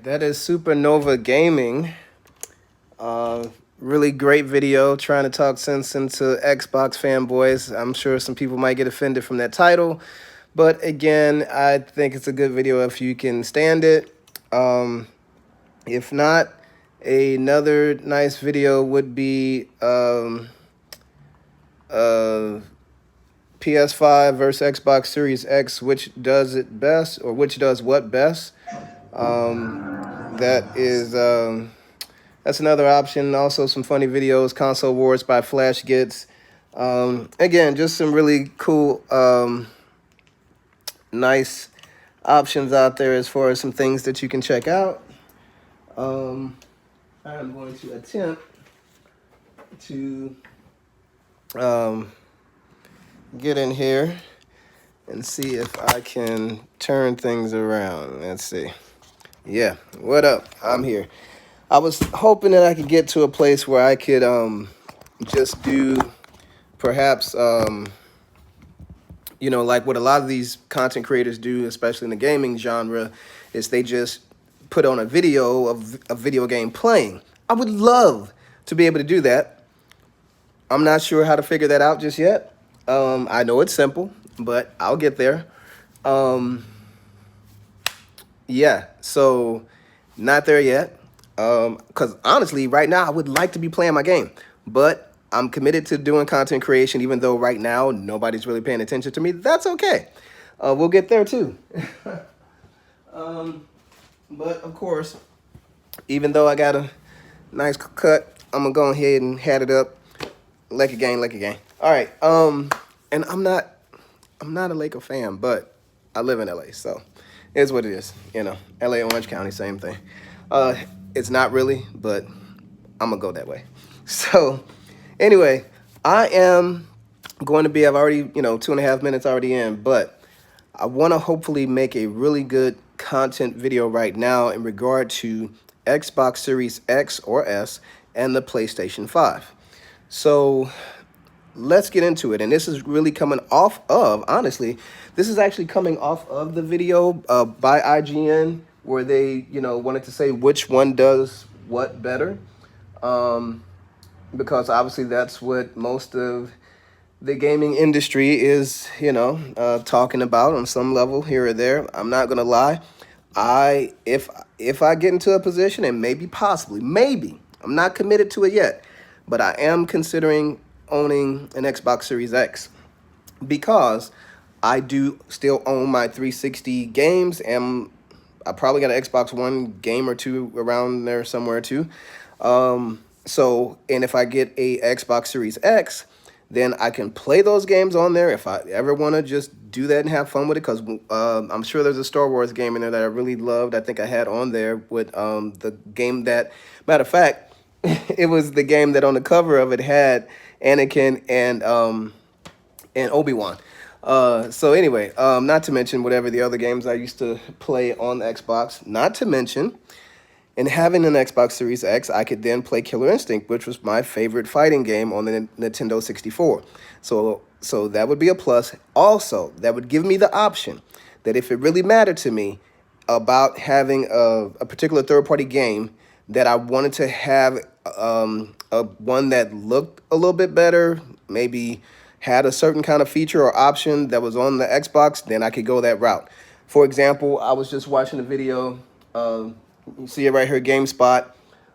right, that is Supernova Gaming. Really great video trying to talk sense into Xbox fanboys. I'm sure some people might get offended from that title, but again, I think it's a good video if you can stand it. If not, another nice video would be PS5 versus Xbox Series X, which does it best, or which does what best. That is that's another option. Also, some funny videos, console wars by Flash Gets. Again, just some really cool, nice options out there as far as some things that you can check out. I'm going to attempt to get in here and see if I can turn things around. Let's see. Yeah, what up? I'm here. I was hoping that I could get to a place where I could just do perhaps you know, like what a lot of these content creators do, especially in the gaming genre, is they just put on a video of a video game playing. I would love to be able to do that. I'm not sure how to figure that out just yet. I know it's simple, but I'll get there. Yeah, so not there yet. Because honestly, right now, I would like to be playing my game, but I'm committed to doing content creation, even though right now nobody's really paying attention to me. That's okay. We'll get there too. But of course, even though I got a nice cut, I'm gonna go ahead and hat it up. Like a game. All right. And I'm not a Laker fan, but I live in LA, so it is what it is. You know, LA, Orange County, same thing. It's not really, but I'm gonna go that way. So anyway, I am going to be, I've already, 2.5 minutes already in, but I want to hopefully make a really good content video right now in regard to Xbox Series X or S and the PlayStation 5. So let's get into it. And this is really coming off of, honestly, this is actually coming off of the video by IGN where they, wanted to say which one does what better. Because obviously that's what most of the gaming industry is, talking about on some level here or there. I'm not going to lie. If I get into a position, and maybe, I'm not committed to it yet, but I am considering owning an Xbox Series X because I do still own my 360 games, and I probably got an Xbox One game or two around there somewhere too. So, and if I get a Xbox Series X, then I can play those games on there if I ever want to just do that and have fun with it. Because I'm sure there's a Star Wars game in there that I really loved. I think I had on there with the game that, matter of fact, it was the game that on the cover of it had Anakin and Obi-Wan. So anyway, not to mention whatever the other games I used to play on the Xbox. Not to mention, in having an Xbox Series X, I could then play Killer Instinct, which was my favorite fighting game on the Nintendo 64. So that would be a plus. Also, that would give me the option that if it really mattered to me about having a particular third-party game that I wanted to have one that looked a little bit better, maybe had a certain kind of feature or option that was on the Xbox, then I could go that route. For example, I was just watching a video, you see it right here, GameSpot,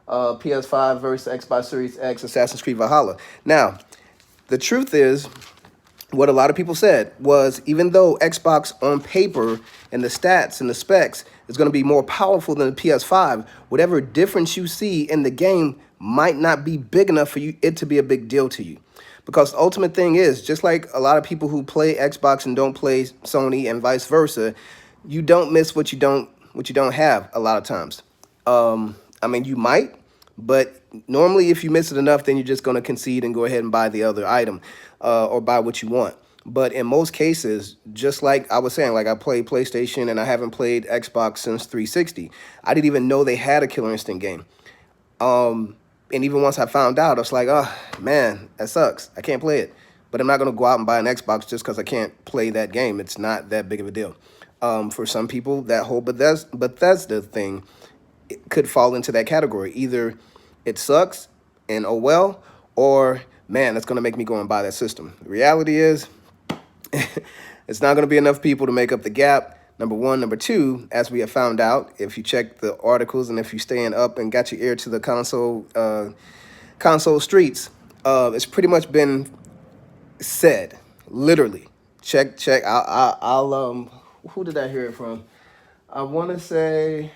PS5 versus Xbox Series X, Assassin's Creed Valhalla. Now, the truth is, what a lot of people said was, even though Xbox on paper and the stats and the specs is going to be more powerful than the PS5, whatever difference you see in the game might not be big enough for it to be a big deal to you. Because the ultimate thing is, just like a lot of people who play Xbox and don't play Sony and vice versa, you don't miss what you don't have a lot of times. I mean, you might, but normally if you miss it enough, then you're just going to concede and go ahead and buy the other item or buy what you want. But in most cases, just like I was saying, like I played PlayStation and I haven't played Xbox since 360. I didn't even know they had a Killer Instinct game. And even once I found out, I was like, oh, man, that sucks. I can't play it. But I'm not going to go out and buy an Xbox just because I can't play that game. It's not that big of a deal. For some people, that whole Bethesda thing it could fall into that category. Either it sucks and oh well, or man, that's going to make me go and buy that system. The reality is, it's not going to be enough people to make up the gap. Number one. Number two, as we have found out, if you check the articles and if you staying up and got your ear to the console streets, it's pretty much been said, literally. Check. I'll who did I hear it from? I want to say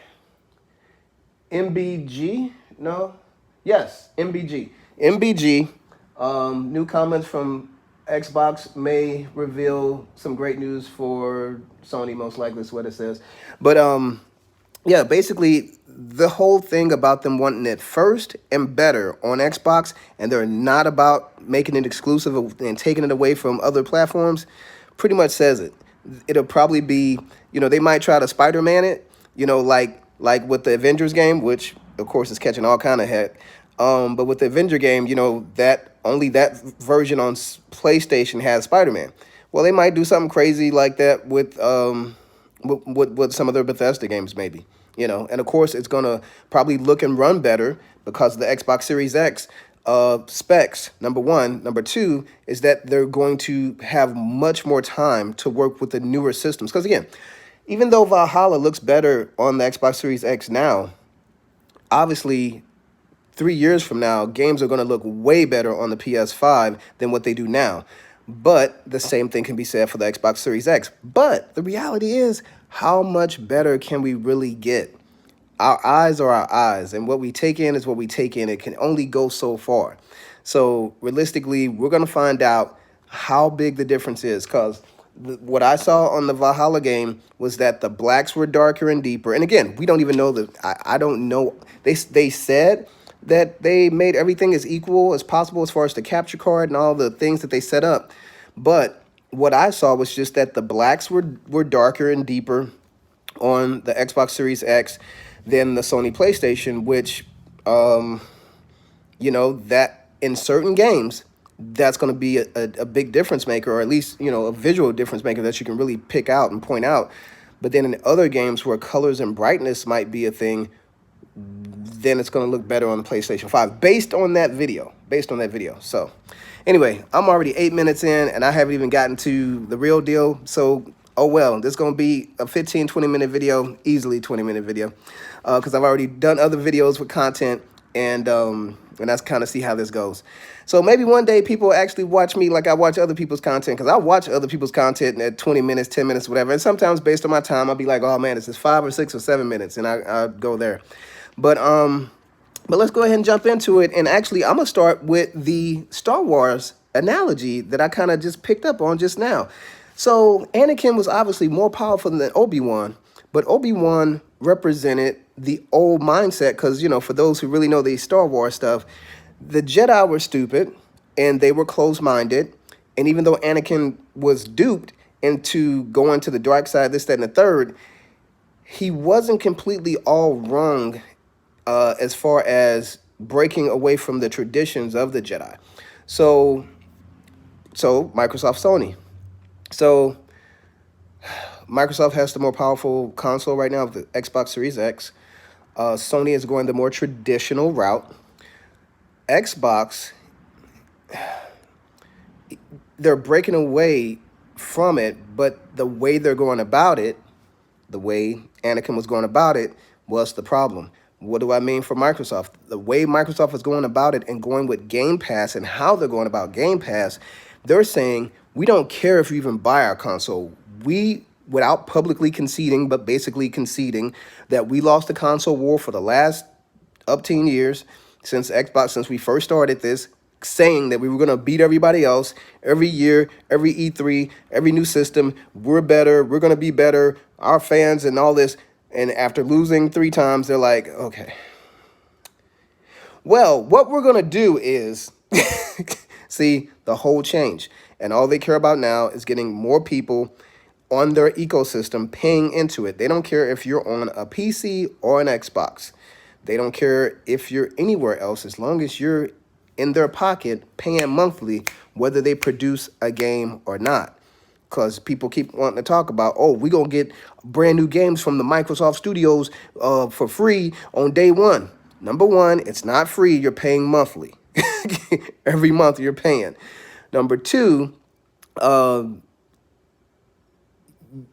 MBG. No, yes, MBG. MBG. New comments from Xbox may reveal some great news for Sony. Most likely, is what it says. But yeah, basically the whole thing about them wanting it first and better on Xbox, and they're not about making it exclusive and taking it away from other platforms, pretty much says it. It'll probably be, they might try to Spider-Man it, like with the Avengers game, which of course is catching all kind of head. But with the Avenger game, that only that version on PlayStation has Spider-Man. Well, they might do something crazy like that with some of their Bethesda games, maybe. And of course, it's gonna probably look and run better because of the Xbox Series X specs. Number one. Number two is that they're going to have much more time to work with the newer systems. Because again, even though Valhalla looks better on the Xbox Series X now, obviously 3 years from now, games are going to look way better on the PS5 than what they do now. But the same thing can be said for the Xbox Series X. But the reality is, how much better can we really get? Our eyes are our eyes, and what we take in is what we take in. It can only go so far. So realistically, we're going to find out how big the difference is, because what I saw on the Valhalla game was that the blacks were darker and deeper. And again, we don't even know I don't know. They said that they made everything as equal as possible as far as the capture card and all the things that they set up. But what I saw was just that the blacks were darker and deeper on the Xbox Series X than the Sony PlayStation, which, that in certain games, that's going to be a big difference maker, or at least, a visual difference maker that you can really pick out and point out. But then in other games where colors and brightness might be a thing, then it's going to look better on the PlayStation 5 based on that video. So anyway, I'm already 8 minutes in and I haven't even gotten to the real deal. So, oh well, this is going to be a 15-20 minute video, easily 20-minute video, because I've already done other videos with content, and that's kind of see how this goes. So maybe one day people actually watch me like I watch other people's content, because I watch other people's content at 20 minutes, 10 minutes, whatever. And sometimes based on my time, I'll be like, oh man, it's just 5 or 6 or 7 minutes, and I'll go there. But let's go ahead and jump into it. And actually, I'm going to start with the Star Wars analogy that I kind of just picked up on just now. So Anakin was obviously more powerful than Obi-Wan, but Obi-Wan represented the old mindset because, for those who really know the Star Wars stuff, the Jedi were stupid and they were closed-minded. And even though Anakin was duped into going to the dark side, this, that, and the third, he wasn't completely all wrong as far as breaking away from the traditions of the Jedi. So Microsoft, Sony. So Microsoft has the more powerful console right now, the Xbox Series X. Sony is going the more traditional route. Xbox, they're breaking away from it, but the way they're going about it, the way Anakin was going about it, was the problem. What do I mean for Microsoft? The way Microsoft is going about it and going with Game Pass and how they're going about Game Pass, they're saying, we don't care if you even buy our console. We, without publicly conceding, but basically conceding that we lost the console war for the last 10 years since Xbox, since we first started this, saying that we were going to beat everybody else every year, every E3, every new system. We're better. We're going to be better. Our fans and all this. And after losing 3 times, they're like, okay. Well, what we're going to do is see the whole change. And all they care about now is getting more people on their ecosystem paying into it. They don't care if you're on a PC or an Xbox. They don't care if you're anywhere else, as long as you're in their pocket paying monthly, whether they produce a game or not. because people keep wanting to talk about, oh, we're going to get brand new games from the Microsoft Studios for free on day one. Number one, it's not free. You're paying monthly. Every month you're paying. Number two, uh,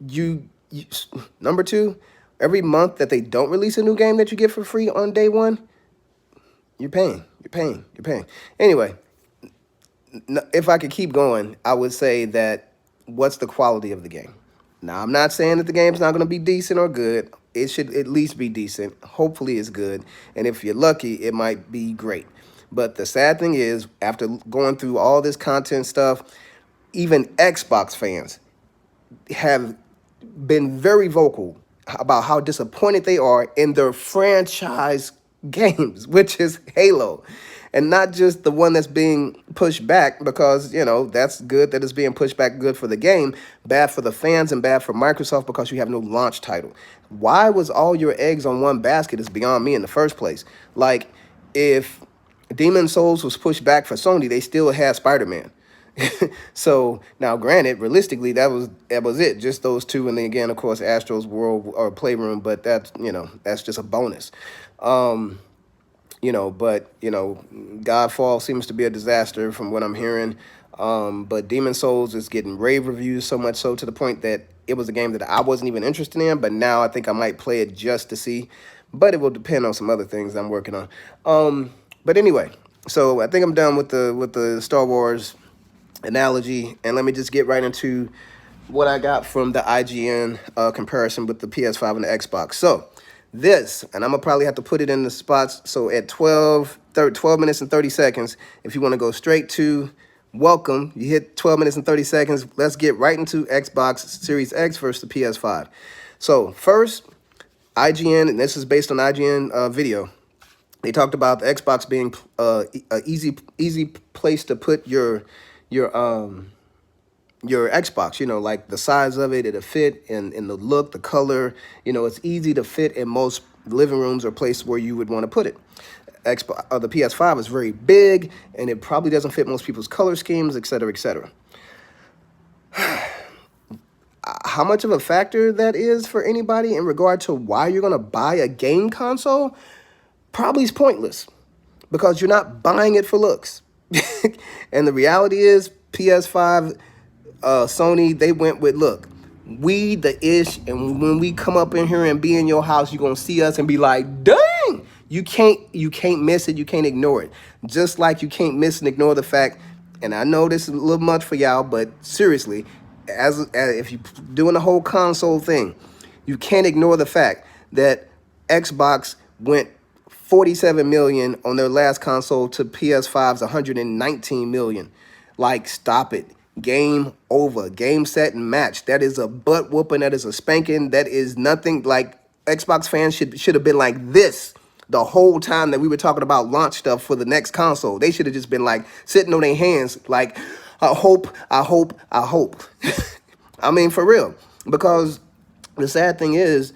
you number two, every month that they don't release a new game that you get for free on day one, you're paying. You're paying. You're paying. Anyway, if I could keep going, I would say that what's the quality of the game? Now, I'm not saying that the game's not going to be decent or good. It should at least be decent. Hopefully, it's good. And if you're lucky, it might be great. But the sad thing is, after going through all this content stuff, even Xbox fans have been very vocal about how disappointed they are in their franchise games, which is Halo. And not just the one that's being pushed back, because, that's good that it's being pushed back, good for the game, bad for the fans and bad for Microsoft because you have no launch title. Why was all your eggs on one basket is beyond me in the first place. Like, if Demon Souls was pushed back for Sony, they still had Spider-Man. So now, granted, realistically, that was it, just those two, and then again, of course, Astro's World or Playroom, but that's just a bonus. Godfall seems to be a disaster from what I'm hearing. But Demon Souls is getting rave reviews, so much so to the point that it was a game that I wasn't even interested in, but now I think I might play it just to see. But it will depend on some other things I'm working on. But anyway, so I think I'm done with the Star Wars analogy, and let me just get right into what I got from the IGN comparison with the PS5 and the Xbox. So this, and I'm gonna probably have to put it in the spots. So at 12 minutes and 30 seconds, if you want to go straight to welcome, you hit 12 minutes and 30 seconds. Let's get right into Xbox Series X versus the PS5. So first, IGN, and this is based on IGN video. They talked about the Xbox being a easy place to put your Xbox, like the size of it, it'll fit in the look, the color, it's easy to fit in most living rooms or places where you would want to put it. The PS5 is very big, and it probably doesn't fit most people's color schemes, et cetera, et cetera. How much of a factor that is for anybody in regard to why you're going to buy a game console probably is pointless, because you're not buying it for looks. And the reality is, PS5, Sony, they went with, look, we the ish, and when we come up in here and be in your house, you're gonna see us and be like, dang, you can't miss it, you can't ignore it. Just like you can't miss and ignore the fact, and I know this is a little much for y'all, but seriously, as if you're doing the whole console thing, you can't ignore the fact that Xbox went 47 million on their last console to PS5's 119 million. Like, stop it. Game over. Game, set, and match. That is a butt whooping. That is a spanking. That is nothing. Like, Xbox fans should have been like this the whole time that we were talking about launch stuff for the next console. They should have just been like sitting on their hands like, I hope. I mean, for real. Because the sad thing is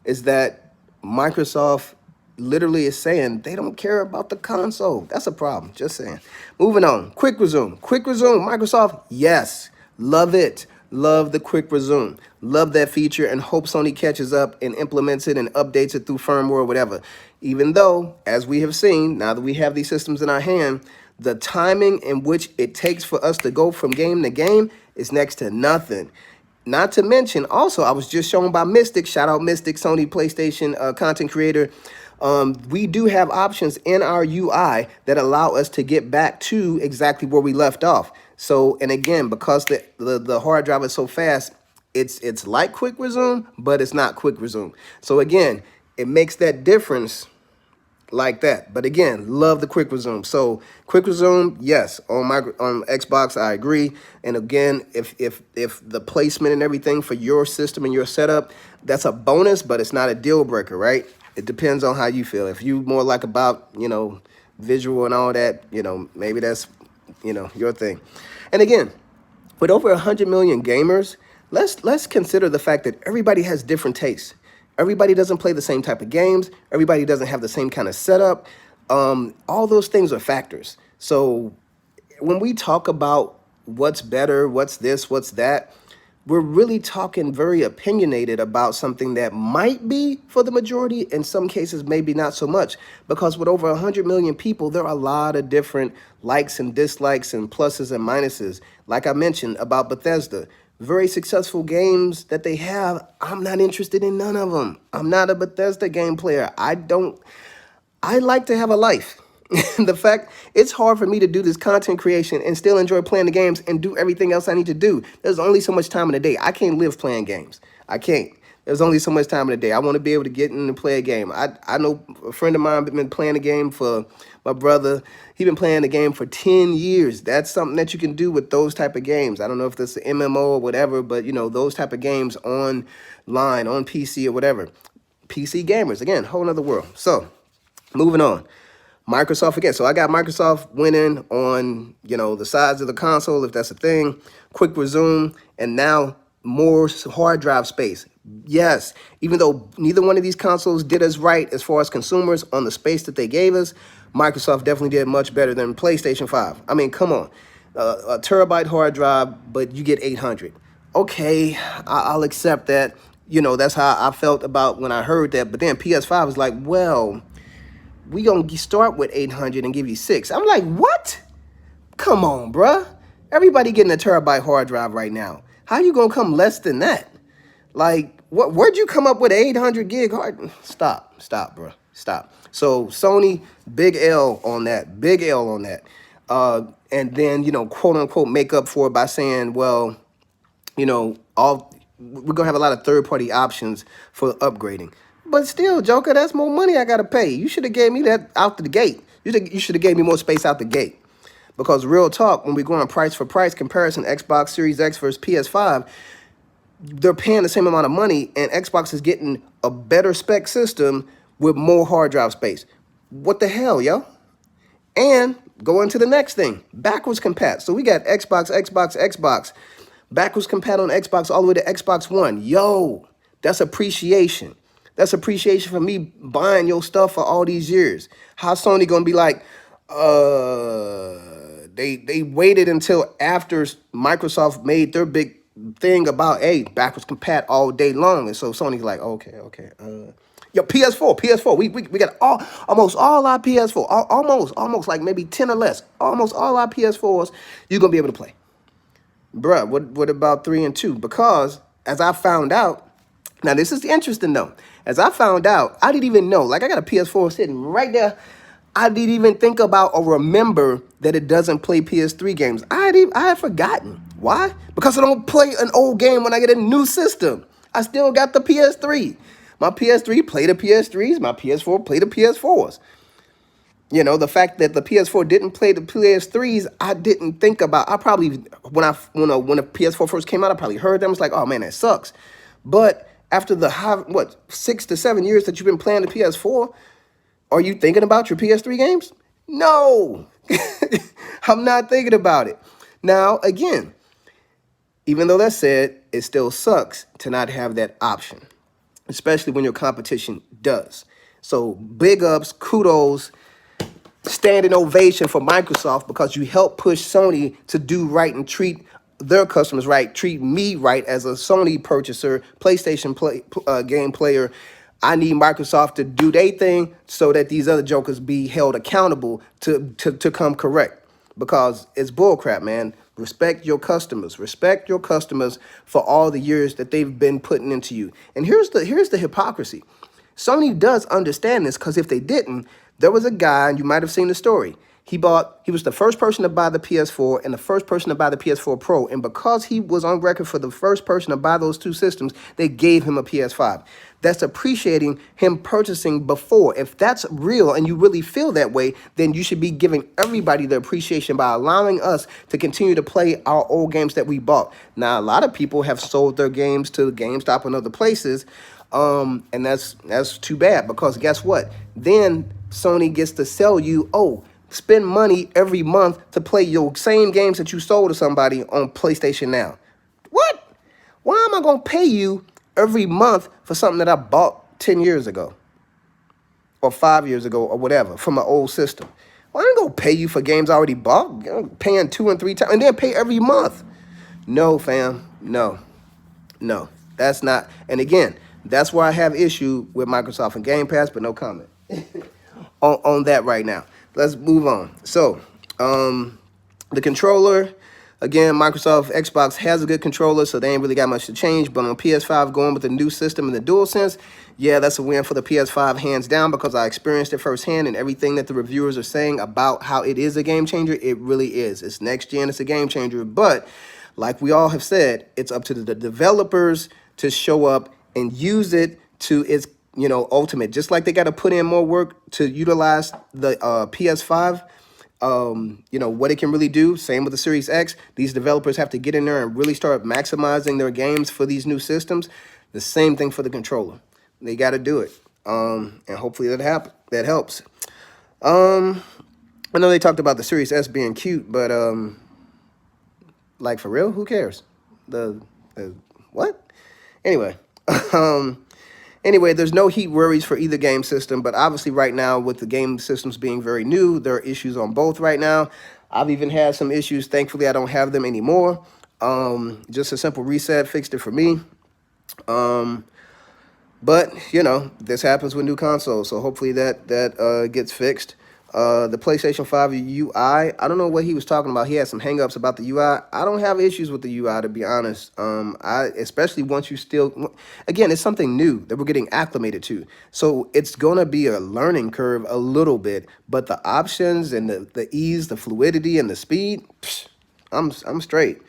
that Microsoft literally is saying they don't care about the console. That's a problem. Just saying. Moving on. Quick resume. Quick resume. Microsoft, yes. Love it. Love the quick resume. Love that feature and hope Sony catches up and implements it and updates it through firmware or whatever. Even though, as we have seen, now that we have these systems in our hand, the timing in which it takes for us to go from game to game is next to nothing. Not to mention, also, I was just shown by Mystic, shout out Mystic, Sony PlayStation content creator. We do have options in our UI that allow us to get back to exactly where we left off. So, and again, because the hard drive is so fast, it's like quick resume, but it's not quick resume. So again, it makes that difference like that. But again, love the quick resume. So quick resume, yes, on Xbox, I agree. And again, if the placement and everything for your system and your setup, that's a bonus, but it's not a deal breaker, right? It depends on how you feel. If you more like about, visual and all that, maybe that's, your thing. And again, with over 100 million gamers, let's consider the fact that everybody has different tastes. Everybody doesn't play the same type of games. Everybody doesn't have the same kind of setup. All those things are factors. So when we talk about what's better, what's this, what's that, we're really talking very opinionated about something that might be for the majority, in some cases maybe not so much, because with over 100 million people, there are a lot of different likes and dislikes and pluses and minuses. Like I mentioned about Bethesda, very successful games that they have, I'm not interested in none of them. I'm not a Bethesda game player. I like to have a life. The fact it's hard for me to do this content creation and still enjoy playing the games and do everything else I need to do. There's only so much time in the day. I can't live playing games. I can't. There's only so much time in the day. I want to be able to get in and play a game. I know a friend of mine been playing the game for my brother. He been playing the game for 10 years. That's something that you can do with those type of games. I don't know if that's an MMO or whatever, but you know, those type of games online, on PC or whatever. PC gamers, again, whole nother world. So, moving on. Microsoft again. So I got Microsoft winning on, you know, the size of the console, if that's a thing. Quick resume, and now more hard drive space. Yes, even though neither one of these consoles did us right as far as consumers on the space that they gave us, Microsoft definitely did much better than PlayStation 5. I mean, come on. A terabyte hard drive, but you get 800. Okay, I'll accept that. You know, that's how I felt about when I heard that. But then PS5 was like, well, we gonna start with 800 and give you 6. I'm like, what? Come on, bruh. Everybody getting a terabyte hard drive right now. How you gonna come less than that? Like, what? Where'd you come up with 800 gig hard? Stop, bruh, stop. So Sony, big L on that, big L on that. And then, you know, quote unquote, make up for it by saying, well, you know, we're gonna have a lot of third-party options for upgrading. But still, Joker, that's more money I gotta pay. You should have gave me that out the gate. You should have gave me more space out the gate. Because real talk, when we go on price for price comparison, Xbox Series X versus PS5, they're paying the same amount of money, and Xbox is getting a better spec system with more hard drive space. What the hell, yo? And go into the next thing, backwards compat. So we got Xbox, backwards compat on Xbox all the way to Xbox One. Yo, that's appreciation. That's appreciation for me buying your stuff for all these years. How Sony gonna be like, they waited until after Microsoft made their big thing about, hey, backwards compat all day long. And so Sony's like, okay. Yo, PS4. We got almost all our PS4, almost like maybe 10 or less. Almost all our PS4s, you're gonna be able to play. Bruh, what about 3 and 2? Because as I found out, now this is interesting though. As I found out, I didn't even know. Like, I got a PS4 sitting right there. I didn't even think about or remember that it doesn't play PS3 games. I had forgotten. Why? Because I don't play an old game when I get a new system. I still got the PS3. My PS3 play the PS3s. My PS4 play the PS4s. You know, the fact that the PS4 didn't play the PS3s, I didn't think about. I probably, when the PS4 first came out, I probably heard them. It's like, oh man, that sucks. But after the 6 to 7 years that you've been playing the PS4, are you thinking about your PS3 games? No, I'm not thinking about it. Now, again, even though that's said, it still sucks to not have that option, especially when your competition does. So big ups, kudos, standing ovation for Microsoft, because you helped push Sony to do right and treat their customers right, treat me right as a Sony purchaser, PlayStation game player. I need Microsoft to do their thing so that these other jokers be held accountable to come correct. Because it's bullcrap, man. Respect your customers. Respect your customers for all the years that they've been putting into you. And here's the hypocrisy. Sony does understand this, because if they didn't, there was a guy, and you might have seen the story. He was the first person to buy the PS4 and the first person to buy the PS4 Pro. And because he was on record for the first person to buy those two systems, they gave him a PS5. That's appreciating him purchasing before. If that's real and you really feel that way, then you should be giving everybody the appreciation by allowing us to continue to play our old games that we bought. Now, a lot of people have sold their games to GameStop and other places. And that's too bad, because guess what? Then Sony gets to sell you, spend money every month to play your same games that you sold to somebody on PlayStation Now. What? Why am I going to pay you every month for something that I bought 10 years ago or 5 years ago or whatever from an old system? Well, I ain't going to pay you for games I already bought, paying 2 and 3 times, and then pay every month. No, fam, no. No, that's not. And again, that's where I have issue with Microsoft and Game Pass, but no comment on that right now. Let's move on. So, the controller, again, Microsoft Xbox has a good controller, so they ain't really got much to change. But on PS5, going with the new system and the DualSense, yeah, that's a win for the PS5 hands down, because I experienced it firsthand, and everything that the reviewers are saying about how it is a game changer, it really is. It's next gen, it's a game changer. But like we all have said, it's up to the developers to show up and use it to its ultimate. Just like they got to put in more work to utilize the PS5, what it can really do. Same with the Series X. These developers have to get in there and really start maximizing their games for these new systems. The same thing for the controller. They got to do it, and hopefully that helps. I know they talked about the Series S being cute, but like, for real, who cares? The what? Anyway, anyway, there's no heat worries for either game system, but obviously right now, with the game systems being very new, there are issues on both right now. I've even had some issues. Thankfully, I don't have them anymore. Just a simple reset fixed it for me. But this happens with new consoles, so hopefully that gets fixed. The PlayStation 5 UI, I don't know what he was talking about. He had some hangups about the UI. I don't have issues with the UI, to be honest. Especially once again, it's something new that we're getting acclimated to. So it's gonna be a learning curve a little bit, but the options and the ease, the fluidity, and the speed, I'm straight.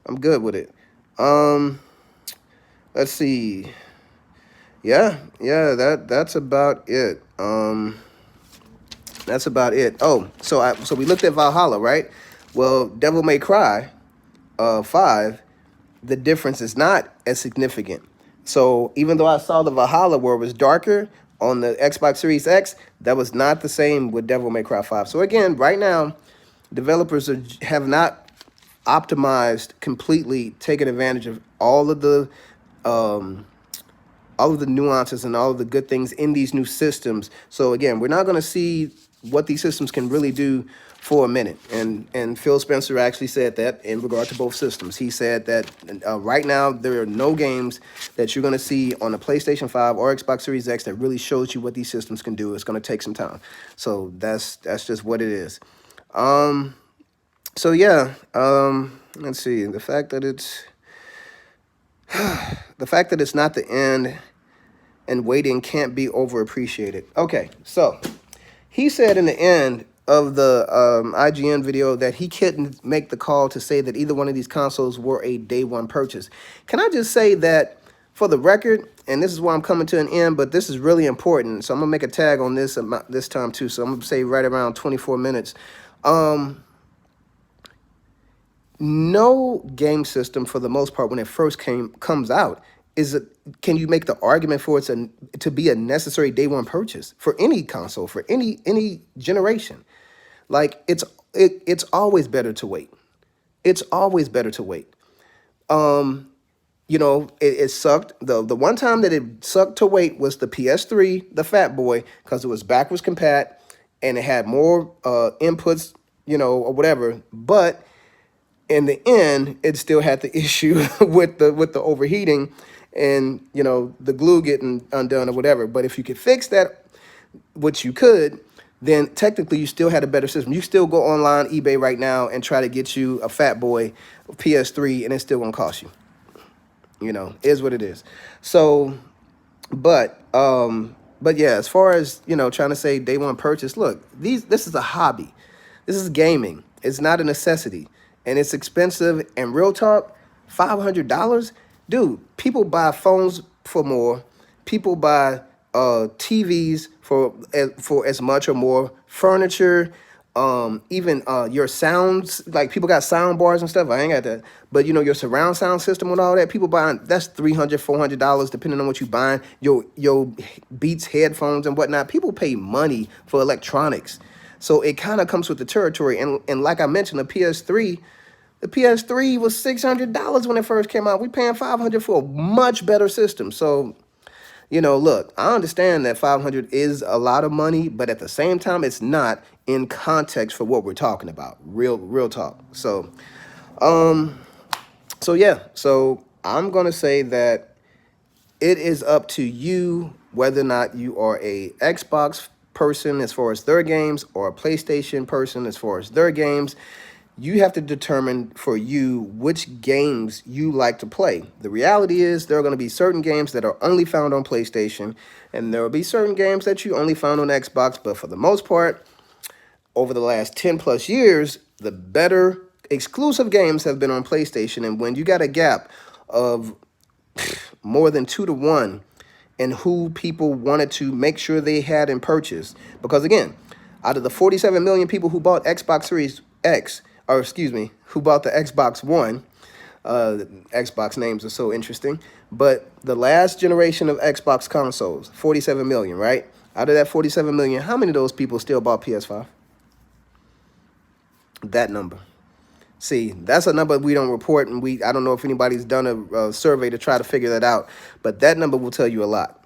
I'm good with it. Let's see. Yeah, that's about it. That's about it. Oh, so we looked at Valhalla, right? Well, Devil May Cry 5, the difference is not as significant. So even though I saw the Valhalla where it was darker on the Xbox Series X, that was not the same with Devil May Cry 5. So again, right now, developers have not optimized completely, taken advantage of all of the nuances and all of the good things in these new systems. So again, we're not going to see what these systems can really do for a minute. And Phil Spencer actually said that in regard to both systems. He said that right now there are no games that you're going to see on the PlayStation 5 or Xbox Series X that really shows you what these systems can do. It's going to take some time. So that's just what it is. So yeah, let's see. The fact that it's not the end and waiting can't be overappreciated. Okay, so he said in the end of the IGN video that he couldn't make the call to say that either one of these consoles were a day one purchase. Can I just say that, for the record, and this is why I'm coming to an end, but this is really important, so I'm gonna make a tag on this time too. So I'm gonna say right around 24 minutes. No game system, for the most part, when it first comes out, can you make the argument for it to be a necessary day one purchase for any console, for any generation? Like, it's always better to wait. It's always better to wait. It sucked. The one time that it sucked to wait was the PS3, the Fat Boy, because it was backwards compat and it had more inputs, or whatever. But in the end, it still had the issue with the overheating and the glue getting undone or whatever. But if you could fix that, which you could, then technically you still had a better system. You still go online, eBay right now, and try to get you a Fat Boy PS3, and it's still gonna cost you. Is what it is. So, but yeah, as far as trying to say day one purchase, look, this is a hobby. This is gaming. It's not a necessity, and it's expensive. And real talk, $500, dude. People buy phones for more. People buy TVs for as much or more. Furniture, even your sounds. Like, people got sound bars and stuff. I ain't got that, but your surround sound system and all that. People buying, that's $300, $400 depending on what you buying. Your Beats headphones and whatnot. People pay money for electronics, so it kind of comes with the territory. And like I mentioned, the PS3 was $600 when it first came out. We paying $500 for a much better system. So, look, I understand that $500 is a lot of money, but at the same time, it's not in context for what we're talking about. Real talk. So, yeah. So I'm going to say that it is up to you whether or not you are a Xbox person as far as their games or a PlayStation person as far as their games. You have to determine for you which games you like to play. The reality is there are going to be certain games that are only found on PlayStation, and there will be certain games that you only found on Xbox. But for the most part, over the last 10 plus years, the better exclusive games have been on PlayStation. And when you got a gap of more than 2 to 1 in who people wanted to make sure they had and purchased, because again, out of the 47 million people who bought Xbox Series X, or excuse me, who bought the Xbox One, Xbox names are so interesting, but the last generation of Xbox consoles, 47 million, right? Out of that 47 million, how many of those people still bought PS5? That number. See, that's a number we don't report, and I don't know if anybody's done a survey to try to figure that out, but that number will tell you a lot.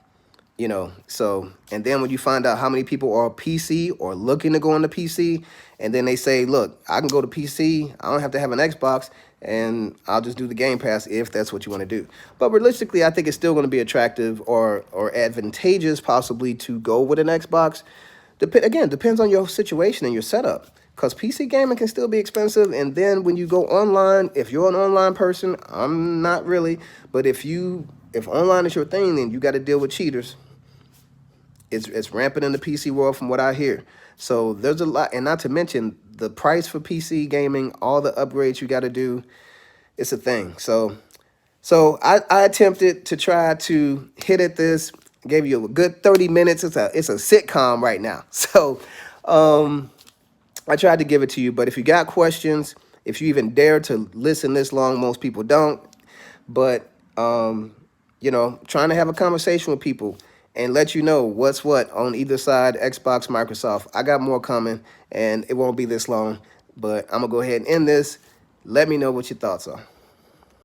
So, and then when you find out how many people are PC or looking to go into PC, and then they say, look, I can go to PC, I don't have to have an Xbox, and I'll just do the Game Pass if that's what you want to do. But realistically, I think it's still going to be attractive or advantageous possibly to go with an Xbox. Again, depends on your situation and your setup. Because PC gaming can still be expensive. And then when you go online, if you're an online person, I'm not really. But if online is your thing, then you got to deal with cheaters. It's rampant in the PC world from what I hear. So there's a lot. And not to mention the price for PC gaming, all the upgrades you got to do. It's a thing. So I attempted to try to hit at this. Gave you a good 30 minutes. It's a sitcom right now. So I tried to give it to you, but if you got questions, if you even dare to listen this long, most people don't. But trying to have a conversation with people and let you know what's what on either side, Xbox, Microsoft. I got more coming, and it won't be this long. But I'm gonna go ahead and end this. Let me know what your thoughts are.